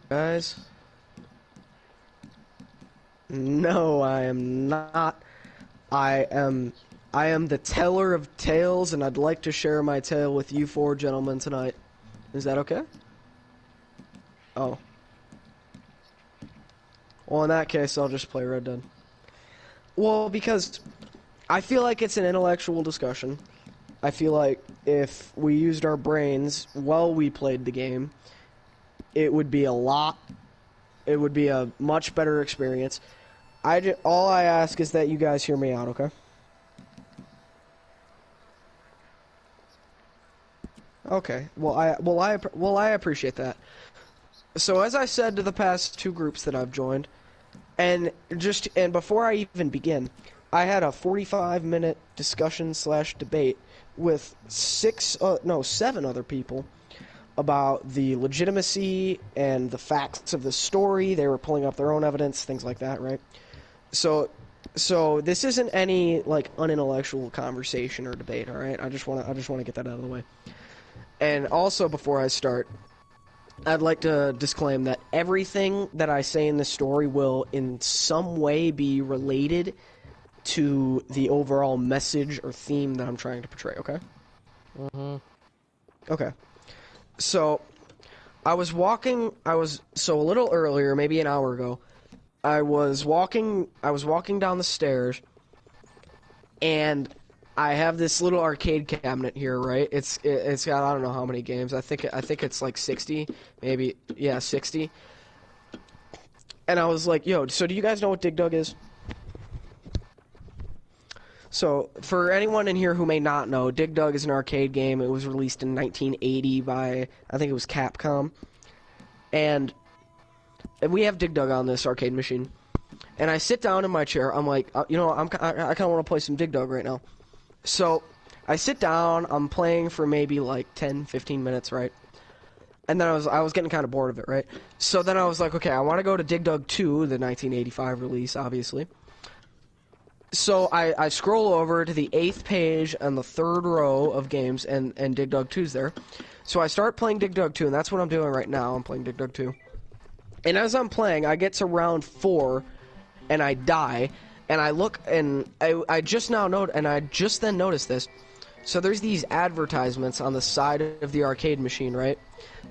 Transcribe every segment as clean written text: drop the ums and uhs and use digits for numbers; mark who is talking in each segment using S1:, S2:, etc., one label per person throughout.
S1: Guys? No, I am not. I am I am the teller of tales, and I'd like to share my tale with you four gentlemen tonight. Is that okay? Oh. Well, in that case, I'll just play Red Dead. Well, because I feel like it's an intellectual discussion. I feel like if we used our brains while we played the game, it would be it would be a much better experience. All I ask is that you guys hear me out, okay? Okay. Well, I appreciate that. So as I said to the past two groups that I've joined, and before I even begin, I had a 45-minute discussion slash debate with seven other people about the legitimacy and the facts of the story. They were pulling up their own evidence, things like that, right? So, so this isn't any like unintellectual conversation or debate, all right? I just wanna get that out of the way. And also, before I start, I'd like to disclaim that everything that I say in this story will in some way be related to the overall message or theme that I'm trying to portray, okay? Okay. So, so a little earlier, maybe an hour ago, I was walking down the stairs, and I have this little arcade cabinet here, right? It's got I don't know how many games. I think it's like 60, maybe, yeah, 60. And I was like, yo, so do you guys know what Dig Dug is? So, for anyone in here who may not know, Dig Dug is an arcade game. It was released in 1980 by, I think it was Capcom. And we have Dig Dug on this arcade machine. And I sit down in my chair. I'm like, I kind of want to play some Dig Dug right now. So, I sit down, I'm playing for maybe like 10, 15 minutes, right? And then I was getting kind of bored of it, right? So then I was like, okay, I want to go to Dig Dug 2, the 1985 release, obviously. So I scroll over to the 8th page on the 3rd row of games, and Dig Dug 2's there. So I start playing Dig Dug 2, and that's what I'm doing right now. I'm playing Dig Dug 2. And as I'm playing, I get to round 4, and I die. And I look, and I just then noticed this. So there's these advertisements on the side of the arcade machine, right?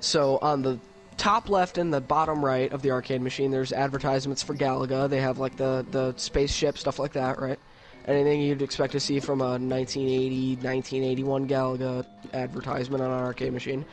S1: So on the top left and the bottom right of the arcade machine, there's advertisements for Galaga. They have like the spaceship, stuff like that, right? Anything you'd expect to see from a 1980, 1981 Galaga advertisement on an arcade machine.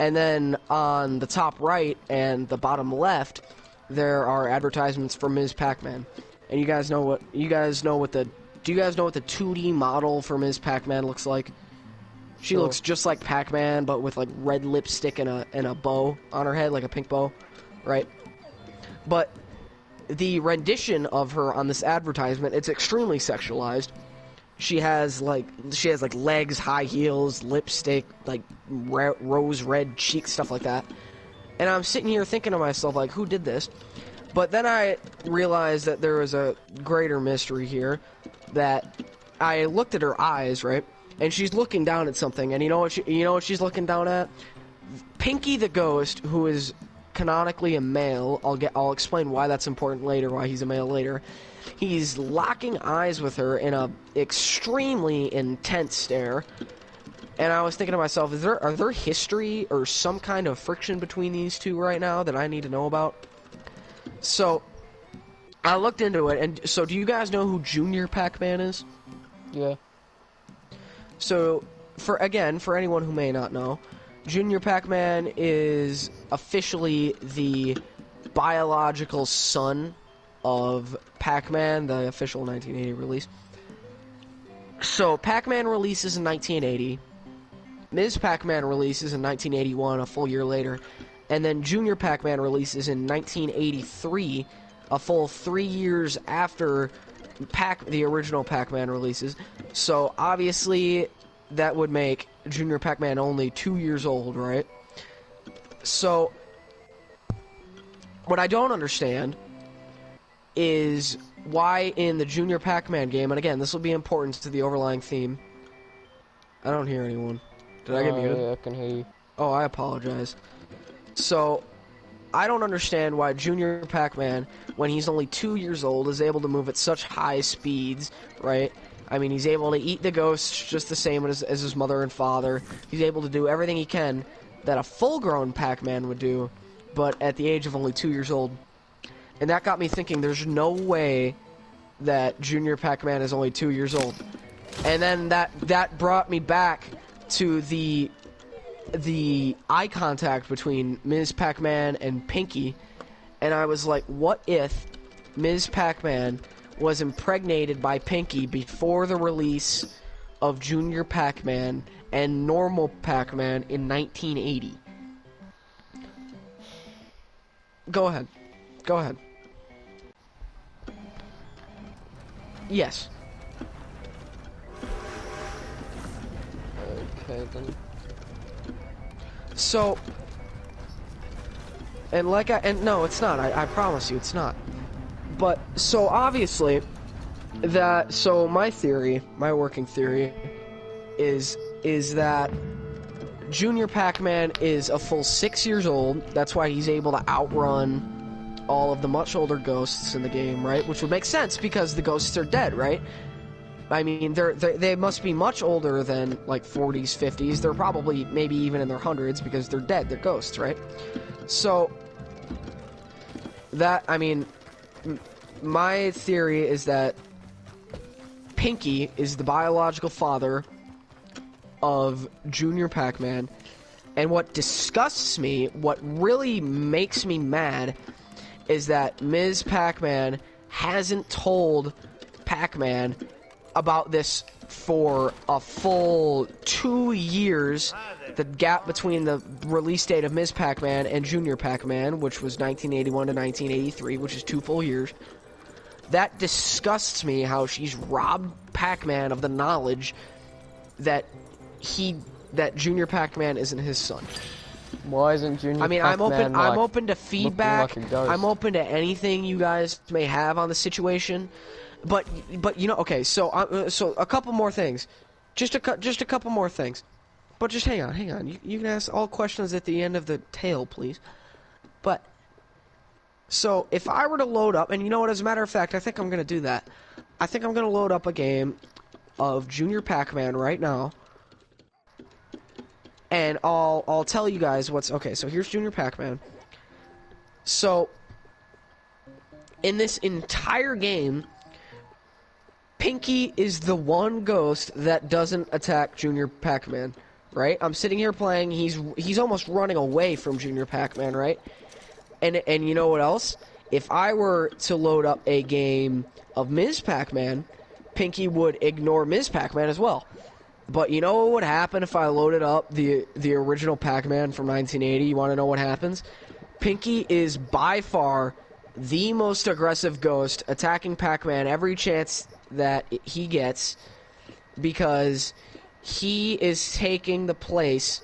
S1: And then on the top right and the bottom left, there are advertisements for Ms. Pac-Man. And do you guys know what the 2D model for Ms. Pac-Man looks like? She looks just like Pac-Man, but with like red lipstick and a bow on her head, like a pink bow, right? But the rendition of her on this advertisement, it's extremely sexualized. She has like legs, high heels, lipstick, like rose red cheeks, stuff like that. And I'm sitting here thinking to myself, like, who did this? But then I realized that there was a greater mystery here, that I looked at her eyes, right? And she's looking down at something, and you know what she's looking down at? Pinky the Ghost, who is canonically a male. I'll explain why that's important later, why he's a male later. He's locking eyes with her in a extremely intense stare. And I was thinking to myself, are there history or some kind of friction between these two right now that I need to know about? So I looked into it, and so do you guys know who Junior Pac-Man is?
S2: Yeah.
S1: So, for anyone who may not know, Junior Pac-Man is officially the biological son of Pac-Man, the official 1980 release. So, Pac-Man releases in 1980, Ms. Pac-Man releases in 1981, a full year later, and then Junior Pac-Man releases in 1983, a full 3 years after the original Pac-Man releases. So obviously that would make Junior Pac-Man only 2 years old, right? So what I don't understand is why in the Junior Pac-Man game, and again, this will be important to the overlying theme. I don't hear anyone. Did I get muted?
S2: Yeah, I can hear you.
S1: Oh, I apologize. So I don't understand why Junior Pac-Man, when he's only 2 years old, is able to move at such high speeds, right? I mean, he's able to eat the ghosts just the same as his mother and father. He's able to do everything he can that a full-grown Pac-Man would do, but at the age of only 2 years old. And that got me thinking, there's no way that Junior Pac-Man is only 2 years old. And then that brought me back to the eye contact between Ms. Pac-Man and Pinky, and I was like, what if Ms. Pac-Man was impregnated by Pinky before the release of Junior Pac-Man and normal Pac-Man in 1980? Go ahead. Go ahead. Yes.
S2: Okay, then.
S1: So, and no, it's not. I promise you, it's not. But, so obviously, so my theory, my working theory, is that Junior Pac-Man is a full 6 years old. That's why he's able to outrun all of the much older ghosts in the game, right? Which would make sense because the ghosts are dead, right? I mean, they must be much older than, like, 40s, 50s. They're probably maybe even in their hundreds because they're dead. They're ghosts, right? So, I mean, my theory is that Pinky is the biological father of Junior Pac-Man, and what disgusts me, what really makes me mad, is that Ms. Pac-Man hasn't told Pac-Man about this for a full 2 years. The gap between the release date of Ms. Pac-Man and Junior Pac-Man, which was 1981 to 1983, which is 2 full years. That disgusts me, how she's robbed Pac-Man of the knowledge that Junior Pac-Man isn't his son.
S2: Why isn't Junior Pac-Man
S1: I'm open to feedback.
S2: Like a ghost?
S1: I'm open to anything you guys may have on the situation. But you know, okay, so a couple more things. Just a couple more things. But just hang on. You can ask all questions at the end of the tale, please. But so if I were to load up, and you know what, as a matter of fact, I think I'm going to do that. I think I'm going to load up a game of Junior Pac-Man right now. And I'll tell you guys what's... Okay, so here's Junior Pac-Man. So, in this entire game, Pinky is the one ghost that doesn't attack Junior Pac-Man, right? I'm sitting here playing, he's almost running away from Junior Pac-Man, right? And you know what else? If I were to load up a game of Ms. Pac-Man, Pinky would ignore Ms. Pac-Man as well. But you know what would happen if I loaded up the original Pac-Man from 1980? You want to know what happens? Pinky is by far the most aggressive ghost, attacking Pac-Man every chance that he gets, because he is taking the place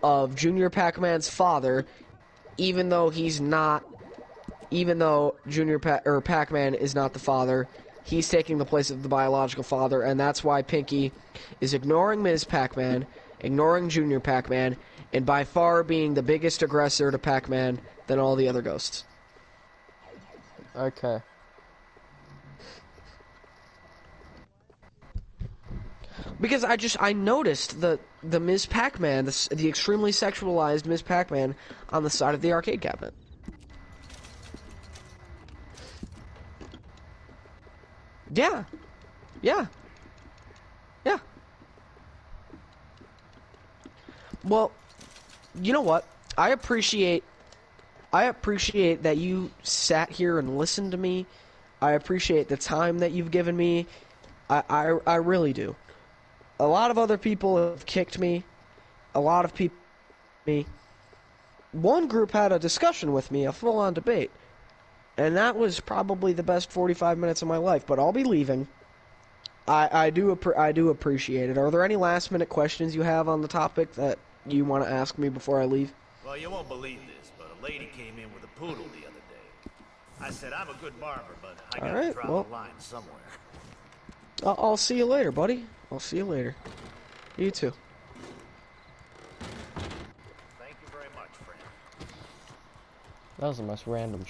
S1: of Junior Pac-Man's father, even though Pac-Man is not the father. He's taking the place of the biological father, and that's why Pinky is ignoring Ms. Pac-Man, ignoring Junior Pac-Man, and by far being the biggest aggressor to Pac-Man than all the other ghosts.
S2: Okay.
S1: Because I noticed the Ms. Pac-Man, the extremely sexualized Ms. Pac-Man on the side of the arcade cabinet. Yeah. Well, you know what? I appreciate that you sat here and listened to me. I appreciate the time that you've given me. I really do. A lot of other people have kicked me. A lot of people me. One group had a discussion with me, a full-on debate. And that was probably the best 45 minutes of my life, but I'll be leaving. I do appreciate it. Are there any last-minute questions you have on the topic that you want to ask me before I leave?
S3: Well, you won't believe this, but a lady came in with a poodle the other day. I said, I'm a good barber, but I gotta draw the line somewhere.
S1: I'll see you later, buddy. I'll see you later. You too.
S3: Thank you very much, friend.
S2: That was the most random